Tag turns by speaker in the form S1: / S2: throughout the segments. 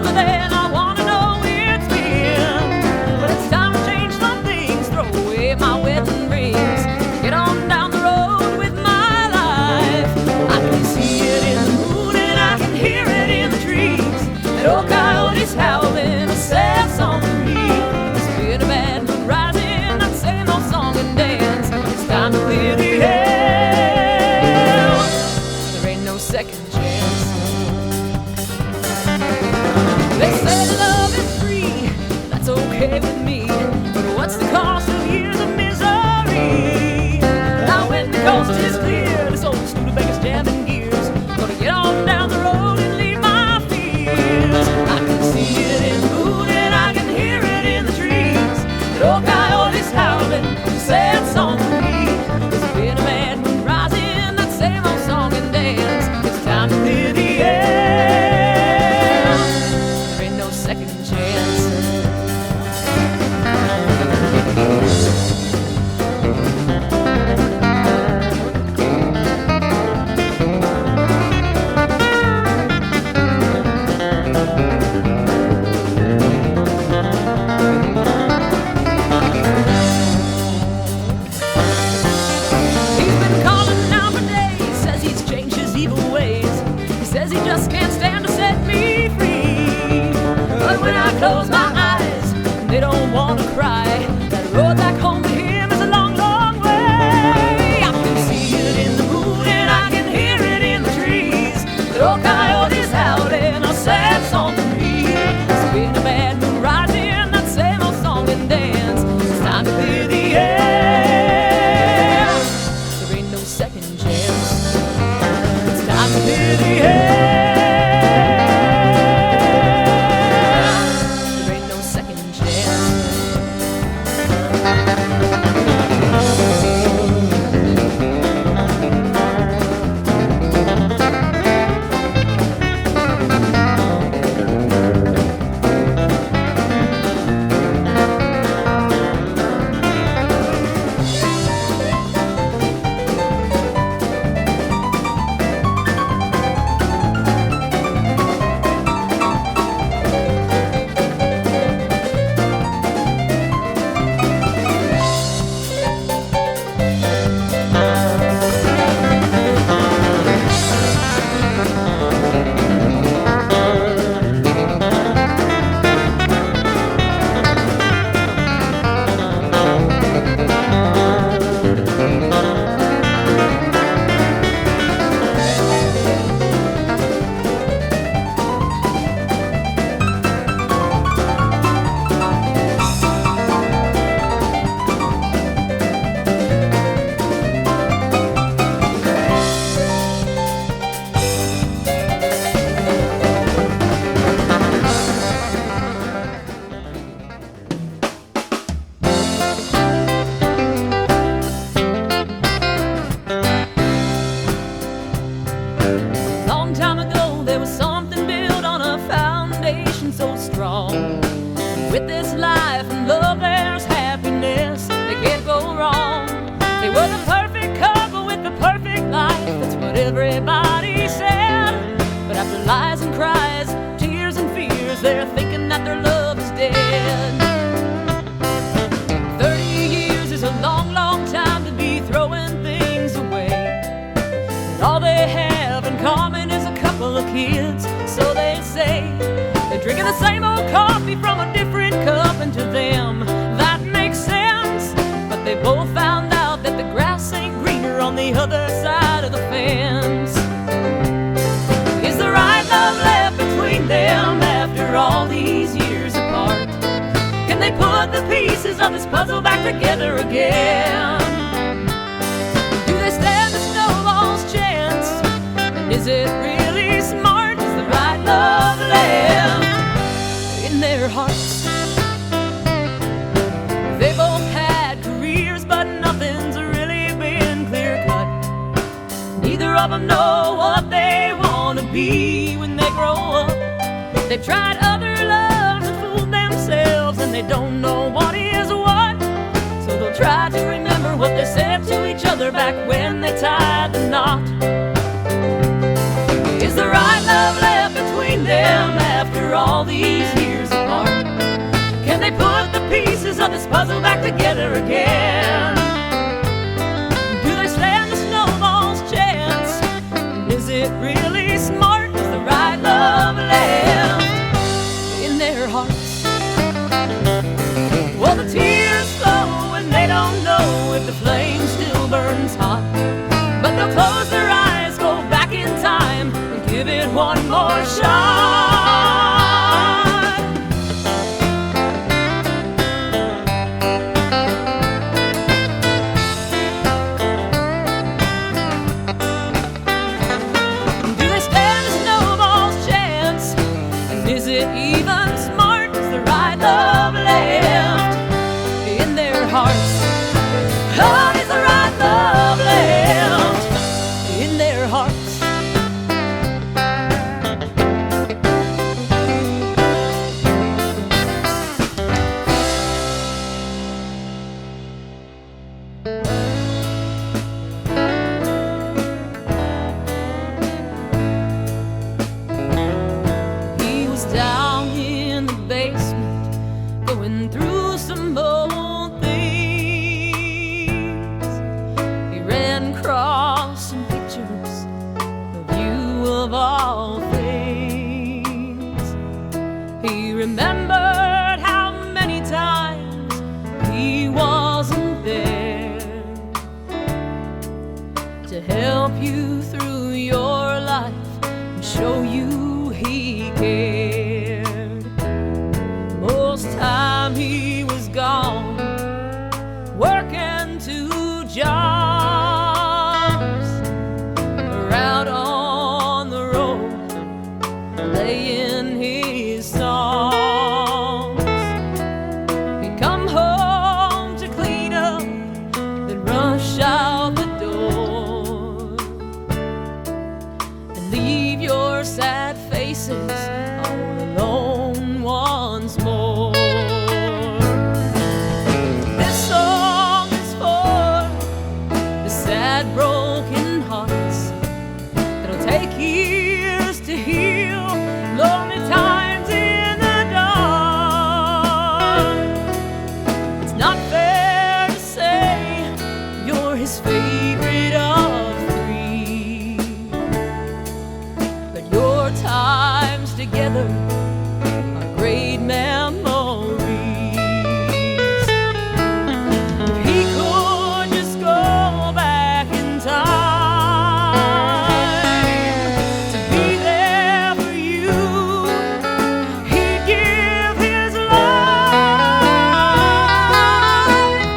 S1: but then I wanna know it's been. Well, it's time to change some things, throw away my wedding rings, get on down the road with my life. I can see it in the moon and I can hear it in the trees. That old coyote's howling a sad song for me. It's been a bad moon rising, that same old song and dance. It's time to clear the air. There ain't no second chance. They say love is free, that's okay with me, but what's the cost of years of misery? Now when the coast is clear, this old Studebaker's jamming gears, gonna get on down the road and leave my fears. I can see it in the moon and I can hear it in the trees. That old coyote's howling a sad song for me. It's been a bad moon rising, that same old song and dance. It's time to clear the air. There ain't no second chance. He's been calling now for days, says he's changed his evil ways. He says he just can't stand to set me free. But when I close my eyes, they don't want to cry. That road back home to him is a long, long way. I can see it in the moon and I can hear it in the trees. That old coyote's howling a sad song for me. It's been a bad moon rising, that same old song and dance. It's time to clear the air. There ain't no second chance. It's time to clear the air. There ain't no second chance. Long time ago there was something built on a foundation so strong. With this life and love there's happiness, they can't go wrong. They were the perfect couple with the perfect life, that's what everybody said. But after lies and cries, tears and fears, they're thinking that their love is dead. 30 years is a long, long time to be throwing things away. And all they have in common is a couple of kids, so they say. They're drinking the same old coffee from a different cup, and to them that makes sense. But they both found out that the grass ain't greener on the other side of the fence. Is the right love left between them after all these years apart? Can they put the pieces of this puzzle back together again? Do they stand the snowball's chance? And is it really smart? Is the right love left in their hearts? They both had careers, but nothing's really been clear-cut. Neither of them know what they want to be when they grow up. They've tried other loves and fooled themselves, and they don't know what is what. So they'll try to remember what they said to each other back when they tied the knot. Is the right love left between them after after all these years apart? Can they put the pieces of this puzzle back together again? Do they stand the snowball's chance? Is it really smart? Is the right love left in their hearts? Well, the tears flow and they don't know if the flame still burns hot, but they'll close their eyes, go back in time, and give it one more shot. Do they stand a snowball's chance? And is it even smart? Is the right love left in their hearts? Oh, is the right love left in their hearts? He was down in the basement going through some old things. He ran across some pictures of you of all things. He remembered how many times he wasn't there to help you through your life and show you he cared. Most time he was gone, working 2 jobs, or out on the road, playing his songs. He'd come home to clean up, then rush out the door, and leave your sad faces all alone once more. This song is for the sad broken hearts that'll take years to heal, lonely times in the dark. It's not fair to say you're his favorite of 3, but your times together are great memories. If he could just go back in time to be there for you, he'd give his life.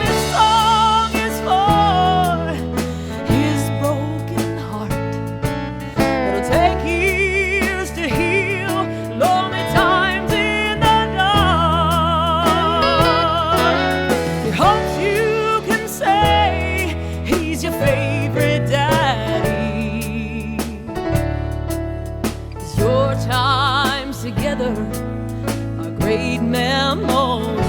S1: This song is for his broken heart that'll take years to heal, lonely times in the dark. He hopes you can say he's your favorite daddy, 'cause your times together are great memories.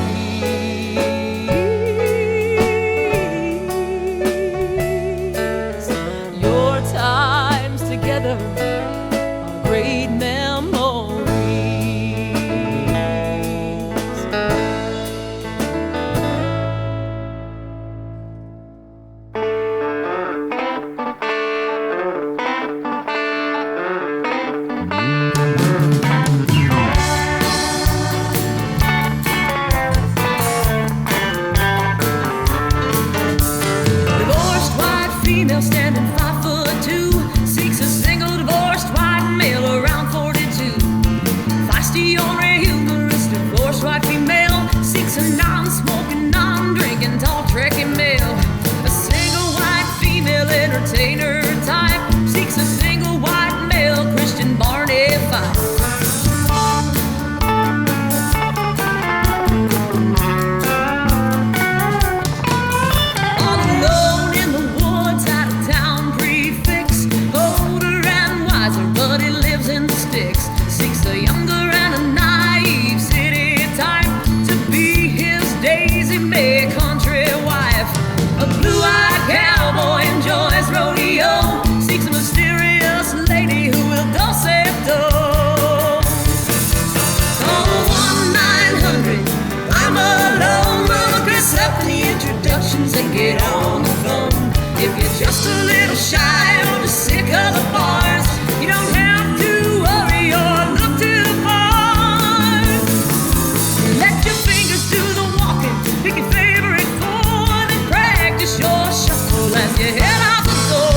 S1: Your times together are great memories. Divorced white female standing 5'2", seeks a single divorced white male around 42. Feisty, ornery, humorous, divorced white female seeks a non-smoking, non-drinking, tall, trekking male. A single white female entertainer type seeks a single white male Christian Barney Fife. All alone in the woods, out of town prefix, older and wiser, but he lives in the sticks. Seeks a younger and a naive city type get on the phone. If you're just a little shy or just sick of the bars, you don't have to worry or look too far. Let your fingers do the walking, pick your favorite chord, and practice your shuffle as you head out the door.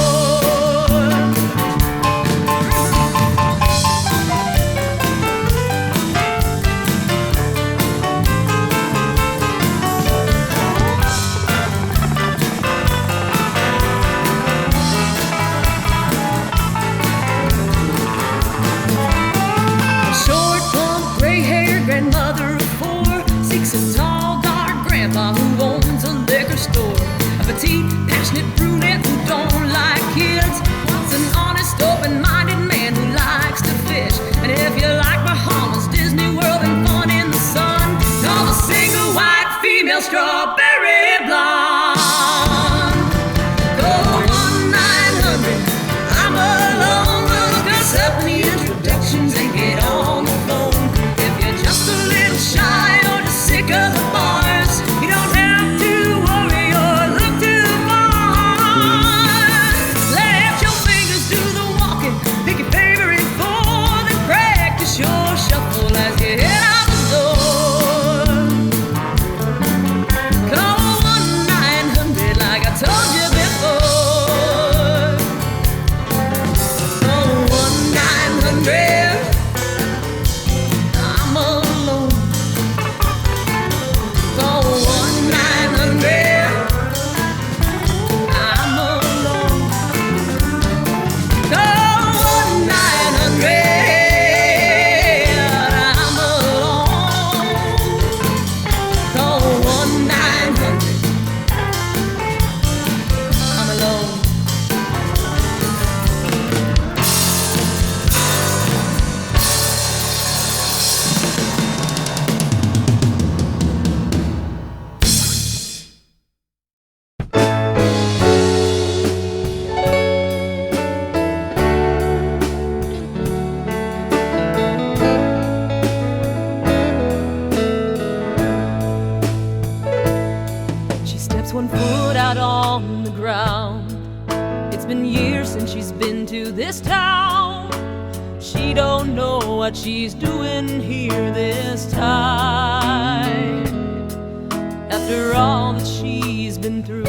S1: Grandmother of four seeks a tall, dark grandpa who owns a liquor store. A petite, passionate brunette who don't like kids wants an honest, open-minded man who likes to fish. And if you like Bahamas, Disney World, and fun in the sun, call a single white female strawberry blonde. Call 1-900, I'm alone. We'll look us up in the introductions and get on the phone. Just a little shy or just sick of the bars, you don't have to worry or look too far. Let your fingers do the walking, pick your favorite chord, and practice your shuffle as you head out the door. Call 1-900 like I told you before. Call 1-900. One foot out on the ground. It's been years since she's been to this town. She don't know what she's doing here this time. After all that she's been through,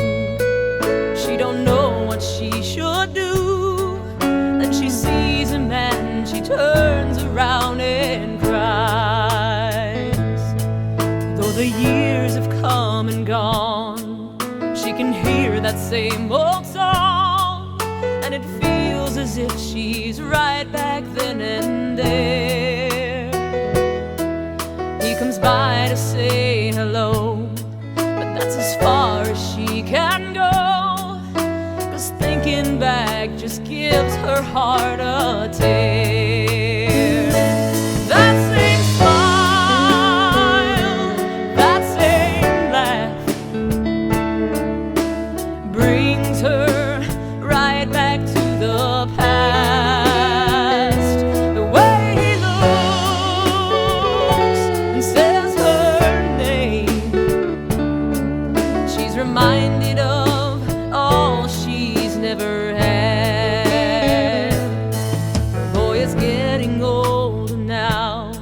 S1: she don't know what she should do. Then she sees a man, she turns around and cries. Though the years have come and gone, she can hear that same old song, and it feels as if she's right back then and there. He comes by to say hello, but that's as far as she can go, 'cause thinking back just gives her heart a tear. That same smile, that same laugh brings her right back to the past. The way he looks and says her name, she's reminded of all she's never had. Her boy is getting older now,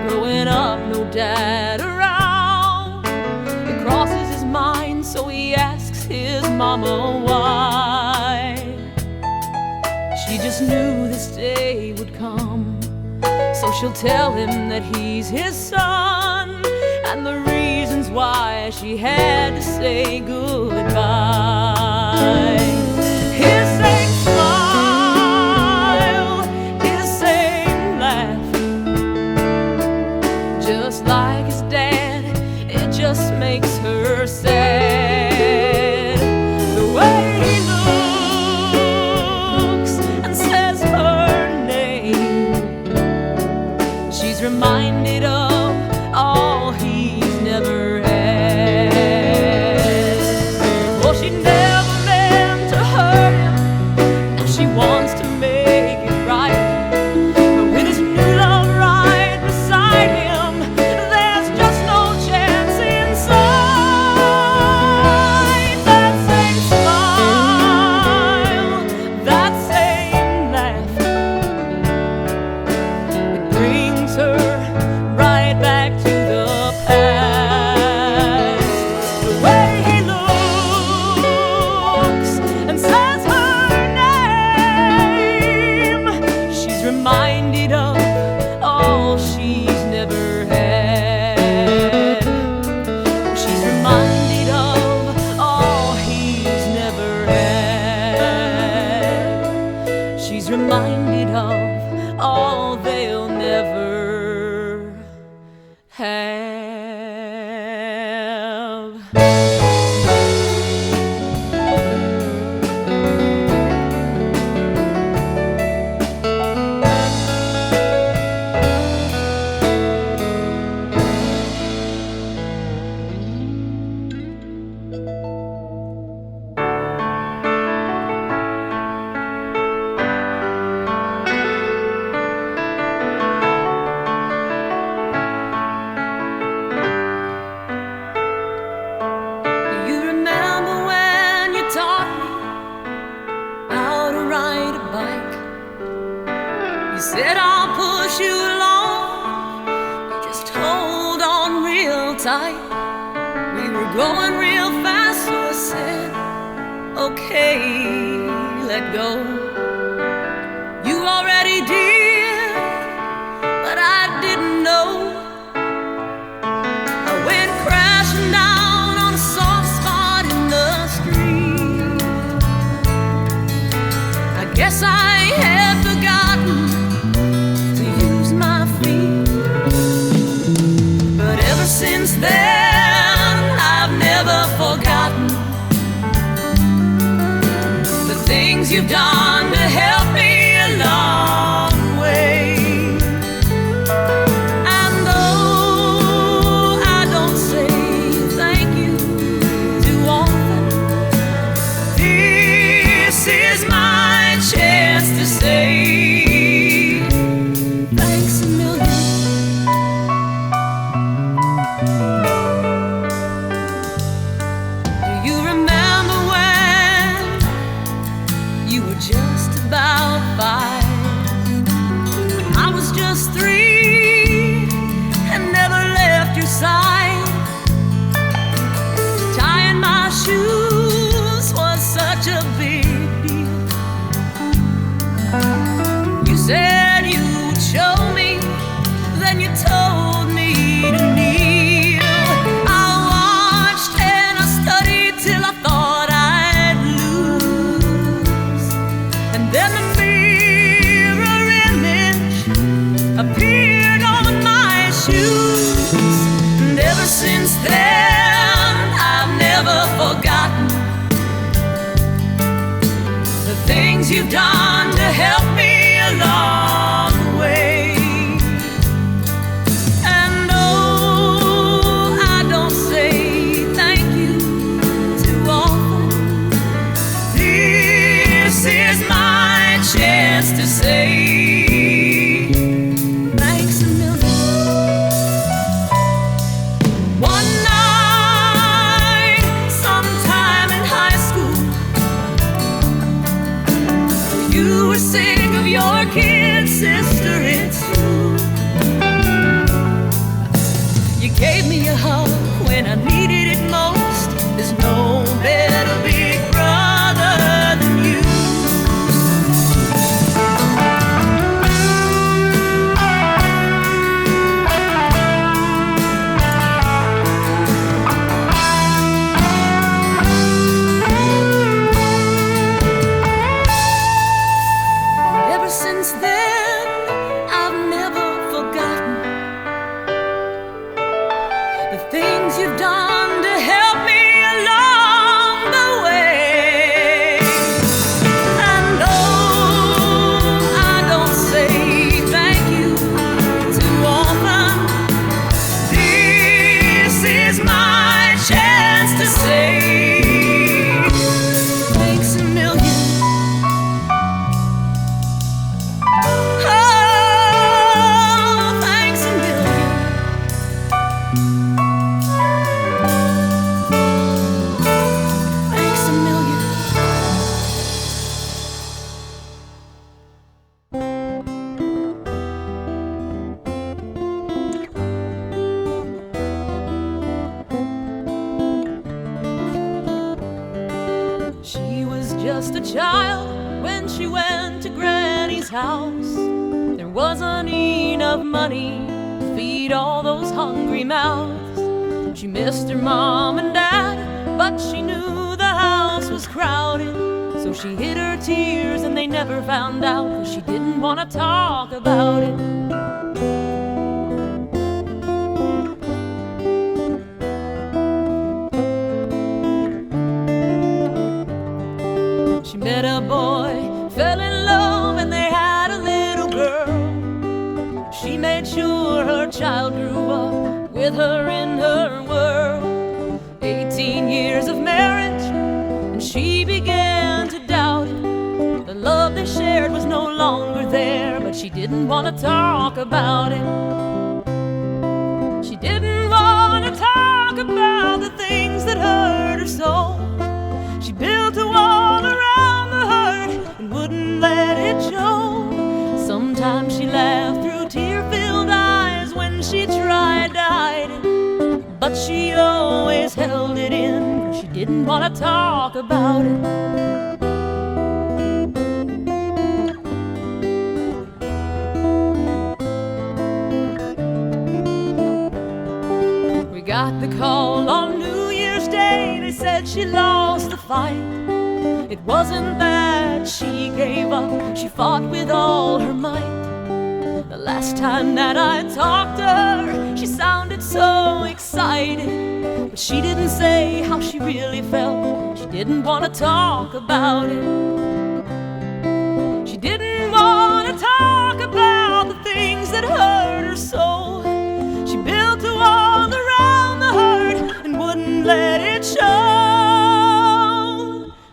S1: growing up, no dad around. It crosses his mind, so he asks his mama why. She just knew this day would come, so she'll tell him that he's his son, and the reasons why she had to say goodbye. His same smile, his same laugh, just like his dad, it just makes her sad. The way he looks and says her name, she's reminded of all he's never had. Oh, she never meant to hurt him, now she wants to make it right. But with his new love right beside him, they have. You said I'll push you along, you just hold on real tight. We were going real fast, so I said, okay, let go. You already did, but I didn't know. I went crashing down on a soft spot in the street. I guess I had forgotten to use my feet, but ever since then I've never forgotten the things you've done to help me along the way. And though I don't say thank you too often, this is my chance to say thanks a million. Do you remember when you were just about 5? I was just 3 and never left your side. Tying my shoes was such a big deal. You said you would show me, then you told me to kneel. I watched and I studied till I thought I'd lose, and then the mirror image appeared on my shoes. And ever since then I've never forgotten the things you've done to help me along the way. And though I don't say thank you too often, this is my chance to say thanks a million. One night, sometime in high school, you were sick of your kid sister, it's true. You gave me a hug when I needed it most. There's no better big brother than you. Ever since then, I've never forgotten the things you've done to help me along the way. And though I don't say thank you too often, this is my chance to say thanks a million. Oh, thanks a million. Thanks a million. She was just a child when she went to Granny's house. There wasn't enough money to feed all those hungry mouths. She missed her mom and dad, but she knew the house was crowded. So she hid her tears and they never found out, 'cause she didn't want to talk about it. child grew up with her in her world. 18 years of marriage, and she began to doubt it. The love they shared was no longer there, but she didn't want to talk about it. She didn't want to talk about the things that hurt her soul. She built a wall around the hurt and wouldn't let it show. Sometimes she laughed through tear-filled eyes when she tried to hide it, but she always held it in, 'cause she didn't want to talk about it. We got the call on New Year's Day. They said she lost the fight. It wasn't that she gave up, she fought with all her might. The last time that I talked to her, she sounded so excited, but she didn't say how she really felt. She didn't want to talk about it. She didn't want to talk about the things that hurt her soul. She built a wall around the hurt and wouldn't let it show.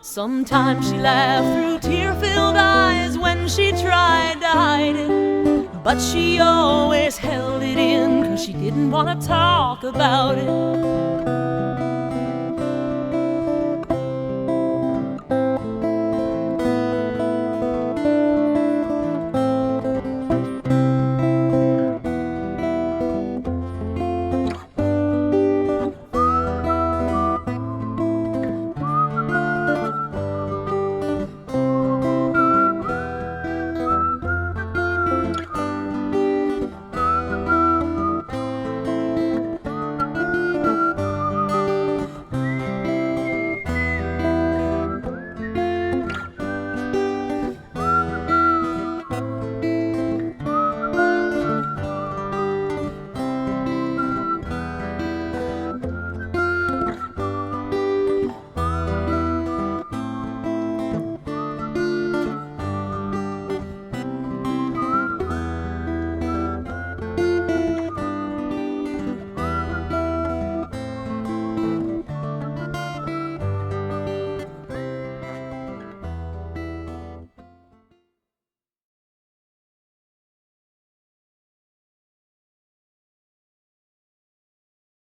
S1: Sometimes she laughed through tear-filled eyes when she tried to hide it, but she always held it in, 'cause she didn't want to talk about it.